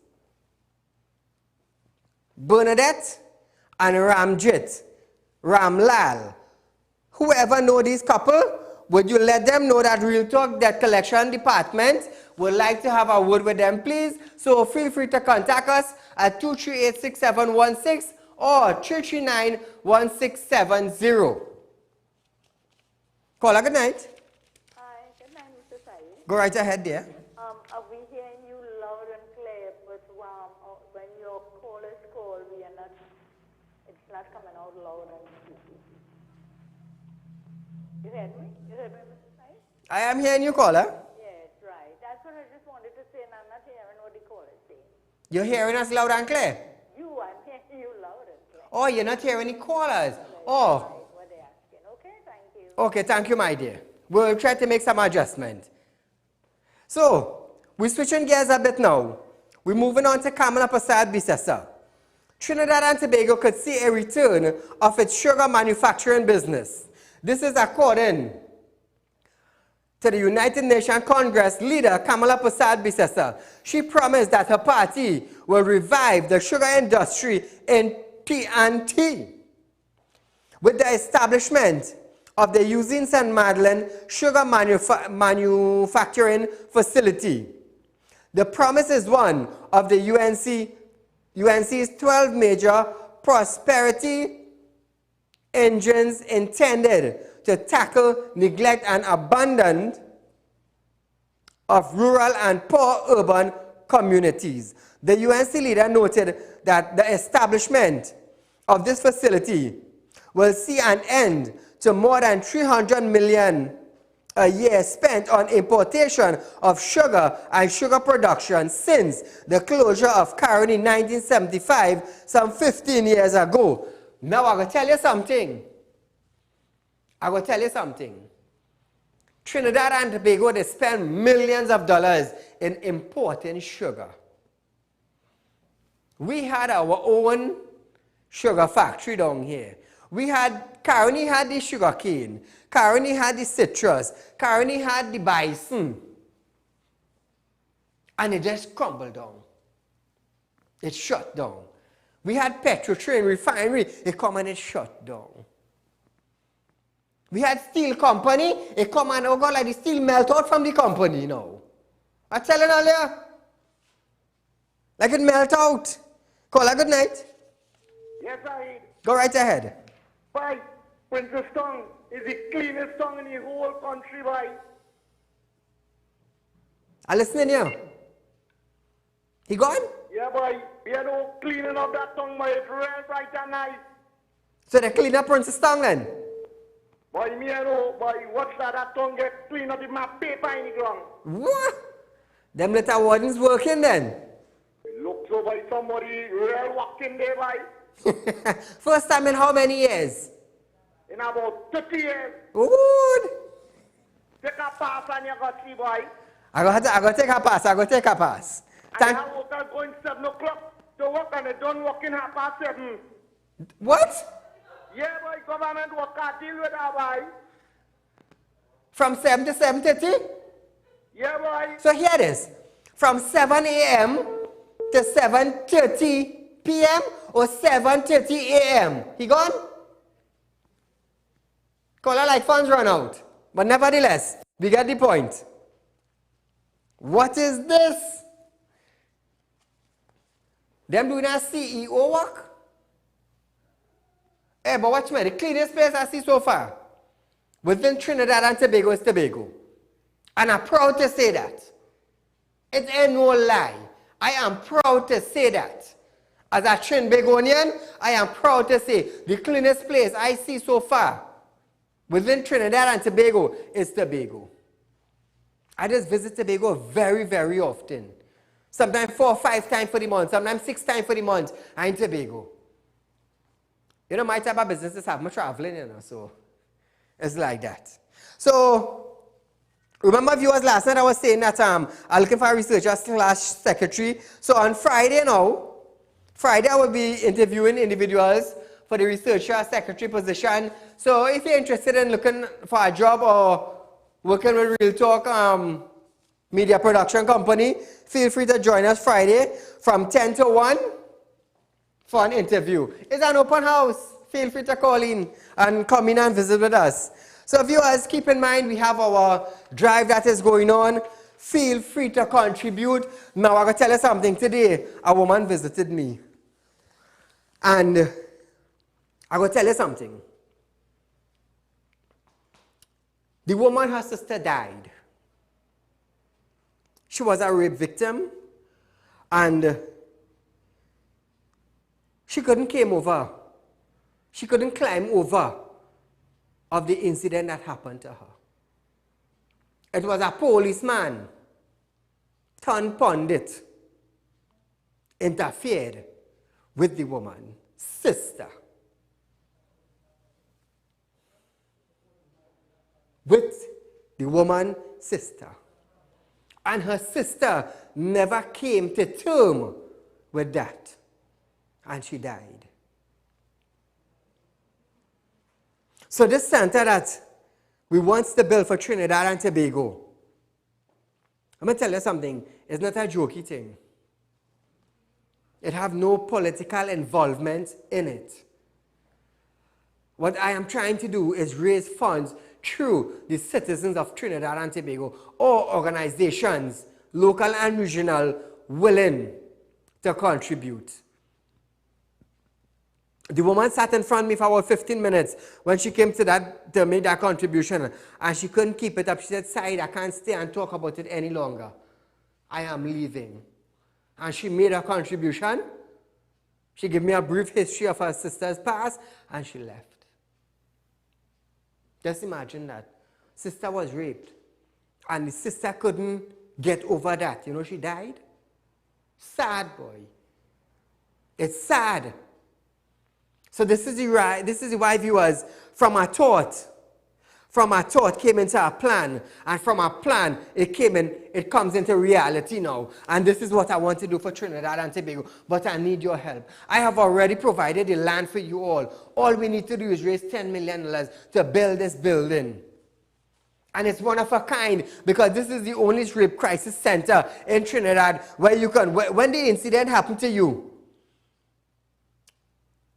Bernadette and Ramlal. Whoever know these couple, would you let them know that Real Talk Debt Collection Department would like to have a word with them, please? So feel free to contact us at 238-6716 or 339-1670. Caller, good night. Hi, good night, Mr. Saeed. Go right ahead there. Are we hearing you loud and clear, but when your callers call, it's not coming out loud and spooky. You heard me? You heard me, Mr. Saeed? I am hearing you, caller. Yes, right. That's what I just wanted to say, and I'm not hearing what the caller is saying. You're hearing us loud and clear? I'm hearing you loud and clear. Oh, you're not hearing any callers? Oh. What they're asking. Okay, thank you. Okay, thank you, my dear. We'll try to make some adjustment. So, we're switching gears a bit now. We're moving on to Kamala Persad-Bissessar. Trinidad and Tobago could see a return of its sugar manufacturing business. This is according to the United Nations Congress leader Kamala Persad-Bissessar. She promised that her party will revive the sugar industry in PNT with the establishment of the Eugene St. Madeleine sugar manufacturing facility. The promise is one of the UNC's 12 major prosperity engines intended to tackle neglect and abandon of rural and poor urban communities. The UNC leader noted that the establishment of this facility will see an end to more than $300 million a year spent on importation of sugar and sugar production since the closure of Caroni in 1975, some 15 years ago. Now I'm going to tell you something. Trinidad and Tobago, they spend millions of dollars in importing sugar. We had our own sugar factory down here. Caroni had the sugar cane. Caroni had the citrus. Caroni had the bison. And it just crumbled down. It shut down. We had Petrotrain refinery. It come and it shut down. We had steel company. It come and oh God, like the steel melt out from the company now. I tell you earlier. Like it melt out. Caller, good night. Yes, I. Go right ahead. Bye. Princess Tongue is the cleanest tongue in the whole country, bye. I listening here. He gone? Yeah, boy. We are no cleaning up that tongue, boy. It's real bright and nice. So they clean up Princess Tongue then? Boy, me and know, boy, watch that tongue get clean up with my paper in the ground. What? Them little wardens working then? It looks so, boy, somebody real walking there, boy. First time in how many years? In about 30 years. Good. Take a pass and you got see, boy. I go take a pass. And the workers going 7 o'clock to work and they don't work in 7:30. What? Yeah, boy, government work can't deal with that, boy. From 7 to 7:30? Yeah, boy. So here it is. From 7 a.m. to 7:30 p.m. or 7:30 a.m. He gone? Caller like funds run out. But nevertheless, we get the point. What is this? Them doing a CEO work? Hey, but watch me, the cleanest place I see so far within Trinidad and Tobago is Tobago. And I'm proud to say that. It ain't no lie. I am proud to say that. As a Trinbagonian, I am proud to say the cleanest place I see so far within Trinidad and Tobago is Tobago. I just visit Tobago very, very often. Sometimes 4 or 5 times for the month, sometimes 6 times for the month, and in Tobago. You know, my type of business is having traveling, you know, so it's like that. So, remember viewers, last night I was saying that I'm looking for a researcher / secretary. So on Friday now, Friday I will be interviewing individuals for the researcher secretary position. So if you're interested in looking for a job or working with Real Talk media production company, feel free to join us Friday from 10 to 1 for an interview. It's an open house. Feel free to call in and come in and visit with us. So viewers, keep in mind we have our drive that is going on. Feel free to contribute. Now I'm going to tell you something. Today, a woman visited me. And I'm going to tell you something. The woman, her sister died. She was a rape victim. And she couldn't climb over. She couldn't climb over of the incident that happened to her. It was a policeman turned pundit interfered with the woman's sister. With the woman's sister. And her sister never came to terms with that. And she died. So this center that we want to build for Trinidad and Tobago, I'm going to tell you something, it's not a jokey thing. It have no political involvement in it. What I am trying to do is raise funds through the citizens of Trinidad and Tobago or organizations, local and regional, willing to contribute. The woman sat in front of me for about 15 minutes when she came to make that contribution, and she couldn't keep it up. She said, Saieed, I can't stay and talk about it any longer. I am leaving. And she made a contribution. She gave me a brief history of her sister's past, and she left. Just imagine that. Sister was raped, and the sister couldn't get over that. You know, she died. Sad, boy. It's sad. So this is the why viewers, from a thought came into a plan, and from a plan it comes into reality now. And this is what I want to do for Trinidad and Tobago, but I need your help. I have already provided the land for you all. All we need to do is raise $10 million to build this building. And it's one of a kind, because this is the only rape crisis center in Trinidad where you can, when the incident happened to you,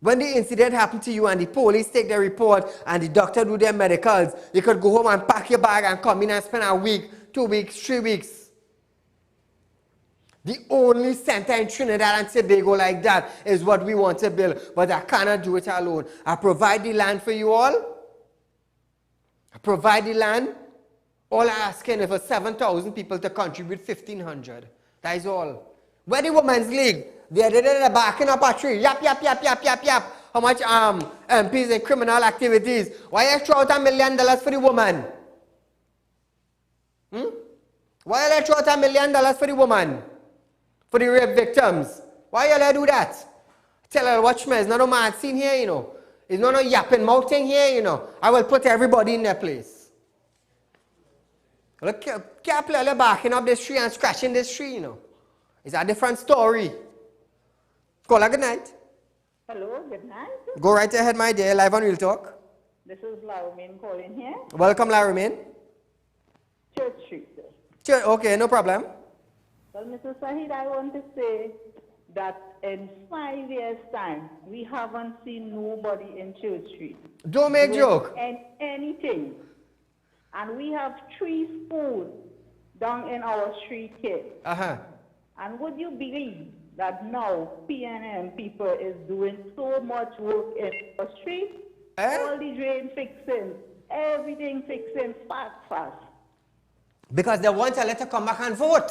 when the incident happened to you and the police take their report and the doctor do their medicals, you could go home and pack your bag and come in and spend a week, 2 weeks, 3 weeks. The only center in Trinidad and Tobago like that is what we want to build, but I cannot do it alone. I provide the land for you all. I provide the land. All I'm asking is for 7,000 people to contribute 1,500. That is all. Where the Women's League? They're backing up a tree. Yap, yap, yap, yap, yap, yap. How much MPs in criminal activities? Why you throw out $1 million for the woman? Why you throw out $1 million for the woman? For the rape victims? Why you do that? Tell her, watch me, it's not a mad scene here, you know. It's not a yapping mouth thing here, you know. I will put everybody in their place. Look, can't play backing up this tree and scratching this tree, you know. It's a different story. Caller, good night. Hello, good night. Go right ahead, my dear. Live on Real Talk. This is Laramine calling here. Welcome, Laramine. Church Street, sir. Sure, okay, no problem. Well, Mr. Saieed, I want to say that in 5 years' time, we haven't seen nobody in Church Street. Don't make joke. Anything. And we have 3 schools down in our street here. Uh-huh. And would you believe that now PNM people is doing so much work in the street? All the drain fixing, everything fixing fast. Because they want to let her come back and vote.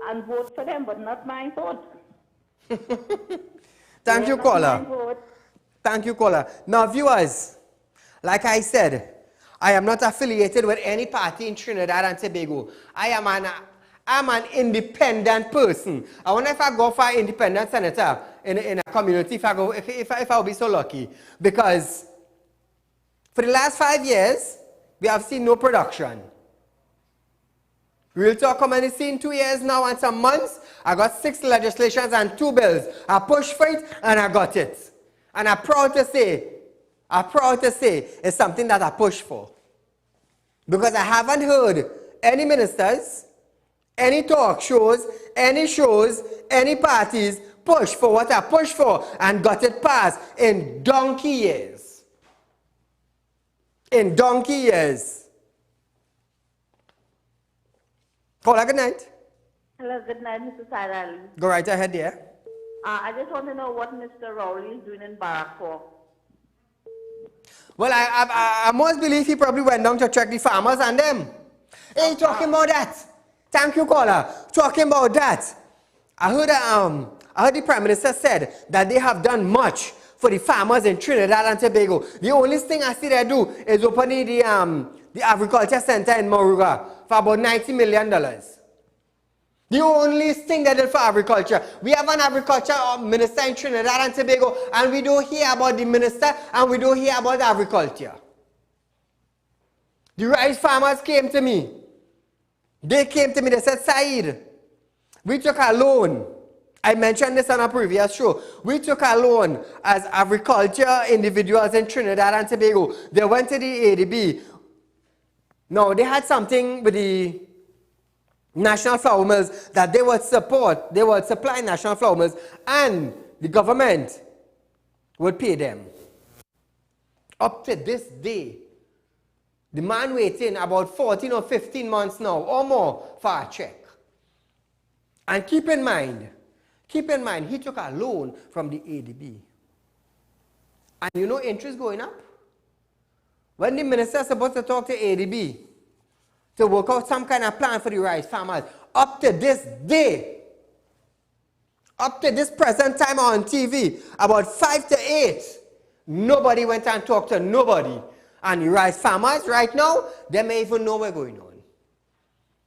And vote for them, but not my vote. Thank you, caller. Thank you, caller. Now, viewers, like I said, I am not affiliated with any party in Trinidad and Tobago. I I'm an independent person. I wonder if I go for an independent senator in a community, if I will be so lucky. Because for the last 5 years, we have seen no production. Real Talk Community in 2 years now and some months. I got 6 legislations and 2 bills. I pushed for it and I got it. And I'm proud to say it's something that I pushed for. Because I haven't heard any ministers, any talk shows, any parties push for what I pushed for and got it passed in donkey years. In donkey years. Caller, good night. Hello, good night, Mr. Saieed Ali. Go right ahead there. I just want to know what Mr. Rowley is doing in Barrack. Well, I must believe he probably went down to check the farmers and them. Hey, talking about that. Thank you, caller. Talking about that. I heard the Prime Minister said that they have done much for the farmers in Trinidad and Tobago. The only thing I see they do is opening the agriculture center in Moruga for about $90 million. The only thing they did for agriculture. We have an agriculture minister in Trinidad and Tobago, and we don't hear about the minister and we don't hear about agriculture. The rice farmers came to me. They came to me, they said, Saeed, we took a loan. I mentioned this on a previous show. We took a loan as agriculture individuals in Trinidad and Tobago. They went to the ADB. Now, they had something with the national flour mills that they would support. They would supply national flour mills, and the government would pay them. Up to this day, the man waiting about 14 or 15 months now or more for a check. And keep in mind, he took a loan from the ADB. And you know interest going up? When the minister is supposed to talk to ADB to work out some kind of plan for the rice farmers, up to this day, up to this present time on TV, about 5 to 8, nobody went and talked to nobody. And the rice farmers right now, they may even know what's going on.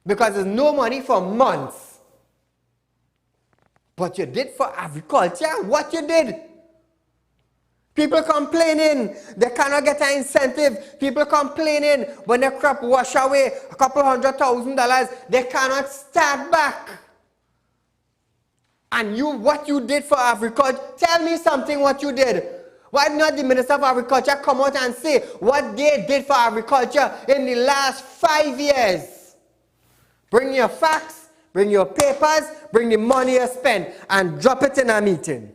Because there's no money for months. But you did for agriculture what you did. People complaining they cannot get an incentive. People complaining when their crop wash away a couple $100,000, they cannot start back. And what you did for agriculture, tell me something what you did. Why not the Minister of Agriculture come out and say what they did for agriculture in the last 5 years? Bring your facts, bring your papers, bring the money you spent, and drop it in a meeting.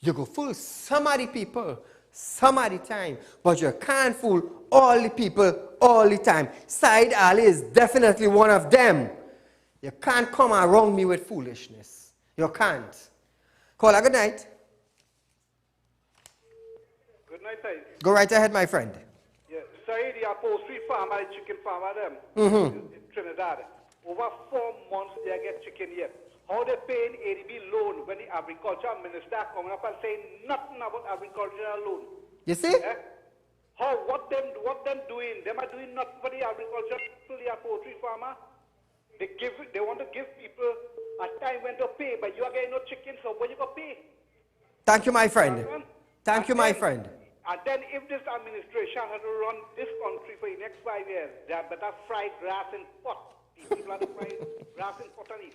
You go fool some of the people, some of the time, but you can't fool all the people all the time. Saieed Ali is definitely one of them. You can't come around me with foolishness. You can't. Caller, good night. Good night, Saeed. Go right ahead, my friend. Yeah, Saeed, the poultry farmer, chicken farmer, them in Trinidad. Over 4 months they get chicken yet. How they paying ADB loan when the agriculture minister coming up and saying nothing about agricultural loan? You see? What them doing? Them are doing nothing for the agriculture, to the poultry farmer. They want to give people a time when to pay, but you are getting no chicken, so when you go pay? Thank you, my friend. Thank you, my friend. And then if this administration had to run this country for the next 5 years, they had better fry grass in pot. People have to fry grass in pot and eat.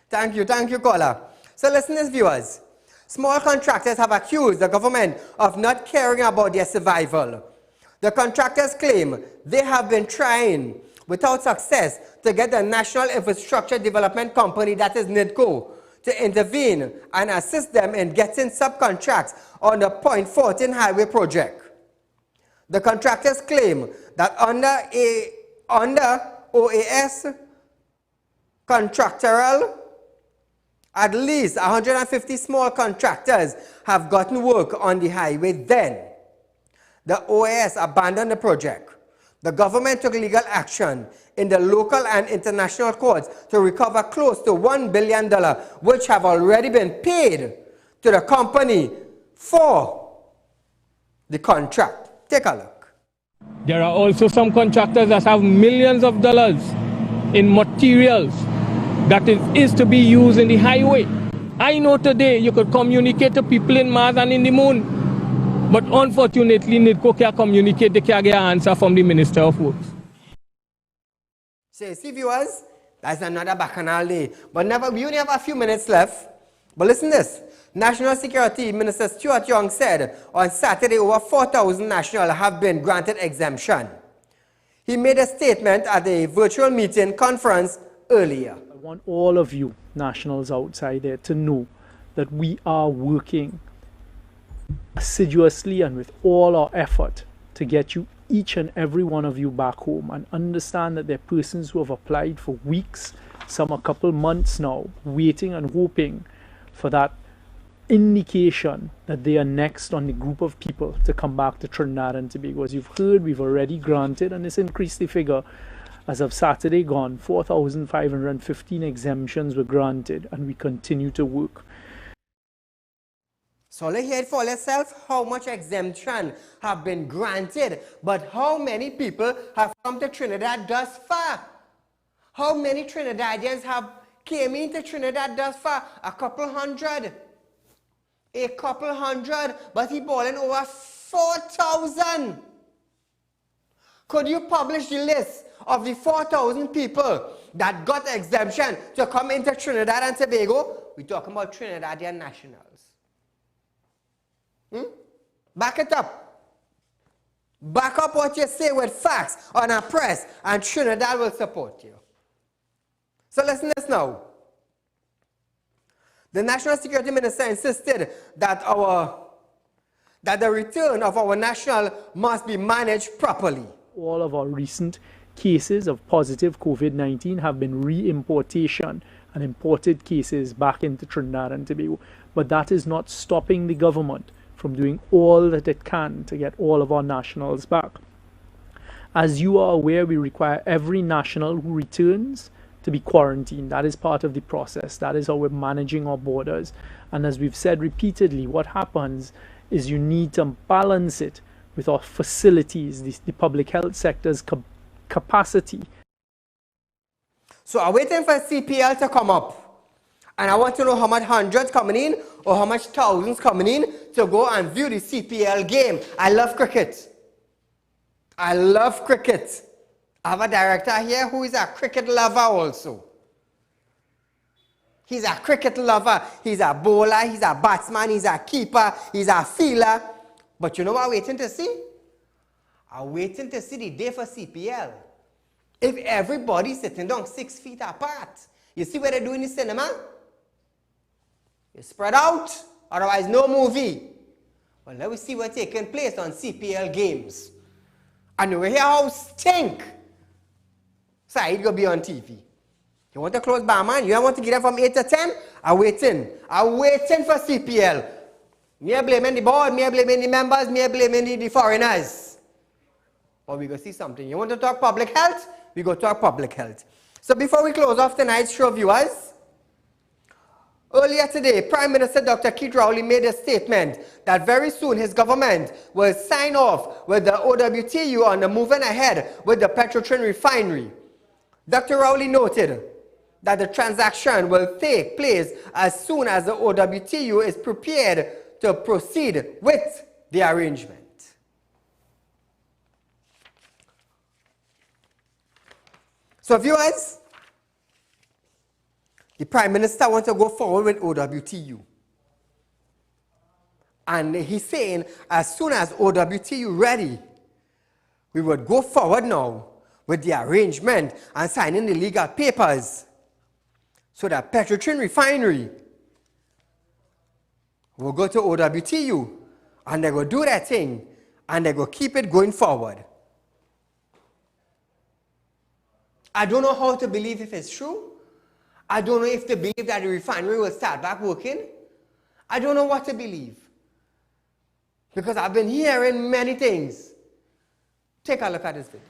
Thank you, caller. So listen, viewers. Small contractors have accused the government of not caring about their survival. The contractors claim they have been trying without success to get the National Infrastructure Development Company, that is NIDCO, to intervene and assist them in getting subcontracts on the Point 14 highway project. The contractors claim that under OAS contractual, at least 150 small contractors have gotten work on the highway then. The OAS abandoned the project. The government took legal action in the local and international courts to recover close to $1 billion, which have already been paid to the company for the contract. Take a look. There are also some contractors that have millions of dollars in materials that is to be used in the highway. I know today you could communicate to people in Mars and in the moon, but unfortunately, NIDCO can't communicate, they can't get an answer from the Minister of Works. So, see viewers, that's another bacchanal day. But we only have a few minutes left. But listen to this. National Security Minister Stuart Young said on Saturday over 4,000 nationals have been granted exemption. He made a statement at a virtual meeting conference earlier. I want all of you nationals outside there to know that we are working assiduously and with all our effort to get you, each and every one of you, back home, and understand that there are persons who have applied for weeks, some a couple months now, waiting and hoping for that indication that they are next on the group of people to come back to Trinidad and Tobago. As you've heard, we've already granted, and this increased the figure as of Saturday gone, 4,515 exemptions were granted, and we continue to work. So let's hear it for yourself how much exemption have been granted, but how many people have come to Trinidad thus far? How many Trinidadians have came into Trinidad thus far? A couple hundred. A couple hundred, but he balling over 4,000. Could you publish the list of the 4,000 people that got exemption to come into Trinidad and Tobago? We're talking about Trinidadian nationals. Back it up. Back up what you say with facts on a press, and Trinidad will support you. So listen to this now. The National Security Minister insisted that the return of our national must be managed properly. All of our recent cases of positive COVID-19 have been re-importation and imported cases back into Trinidad and Tobago. But that is not stopping the government from doing all that it can to get all of our nationals back. As you are aware, we require every national who returns to be quarantined. That is part of the process. That is how we're managing our borders. And as we've said repeatedly, what happens is you need to balance it with our facilities, the public health sector's capacity. So I'm waiting for CPL to come up. And I want to know how much hundreds coming in or how much thousands coming in to go and view the CPL game. I love cricket. I love cricket. I have a director here who is a cricket lover also. He's a cricket lover. He's a bowler, he's a batsman, he's a keeper, he's a fielder. But you know what I'm waiting to see? I'm waiting to see the day for CPL. If everybody's sitting down 6 feet apart, you see what they do in the cinema? You spread out, otherwise no movie. Well, let me see what's taking place on CPL games. And you will hear how stink Saieed will be on TV. You want to close barman? You don't want to get them from 8 to 10? I'm waiting. I'm waiting for CPL. Me are blaming the board, me are blaming the members, me are blaming the foreigners. But we go see something. You want to talk public health? We go talk public health. So before we close off tonight's show, viewers, earlier today, Prime Minister Dr. Keith Rowley made a statement that very soon his government will sign off with the OWTU on the moving ahead with the Petrotrin refinery. Dr. Rowley noted that the transaction will take place as soon as the OWTU is prepared to proceed with the arrangement. So viewers, the Prime Minister wants to go forward with OWTU. And he's saying as soon as OWTU ready, we would go forward now with the arrangement and signing the legal papers so that Petrotrin refinery will go to OWTU and they will do their thing and they will keep it going forward. I don't know how to believe if it's true. I don't know if to believe that the refinery will start back working. I don't know what to believe. Because I've been hearing many things. Take a look at this video.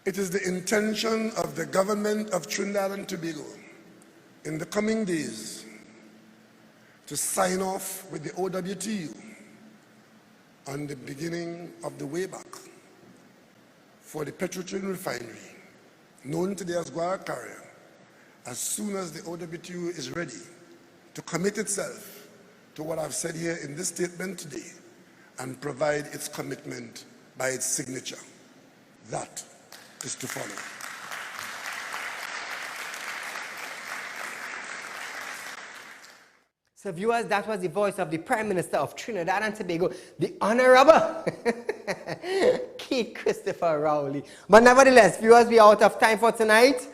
It is the intention of the government of Trinidad and Tobago in the coming days to sign off with the OWTU on the beginning of the way back for the Petroleum Refinery, known today as Guadalcanal, as soon as the OWTU is ready to commit itself to what I've said here in this statement today and provide its commitment by its signature. That is to follow. So viewers, that was the voice of the Prime Minister of Trinidad and Tobago, the Honorable Keith Christopher Rowley. But nevertheless, viewers, we are out of time for tonight.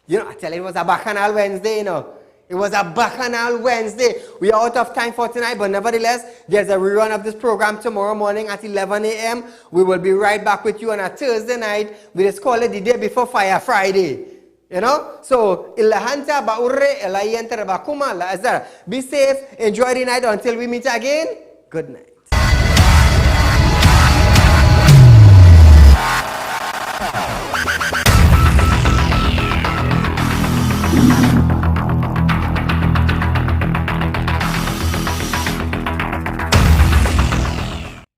You know, I tell you, it was a Bacchanal Wednesday, you know. It was a Bacchanal Wednesday. We are out of time for tonight, but nevertheless, there's a rerun of this program tomorrow morning at 11 a.m. We will be right back with you on a Thursday night. We just call it the day before Fire Friday. You know? So, ilahanta baure, ilayenta bakuma, la azar. Be safe, enjoy the night until we meet again. Good night.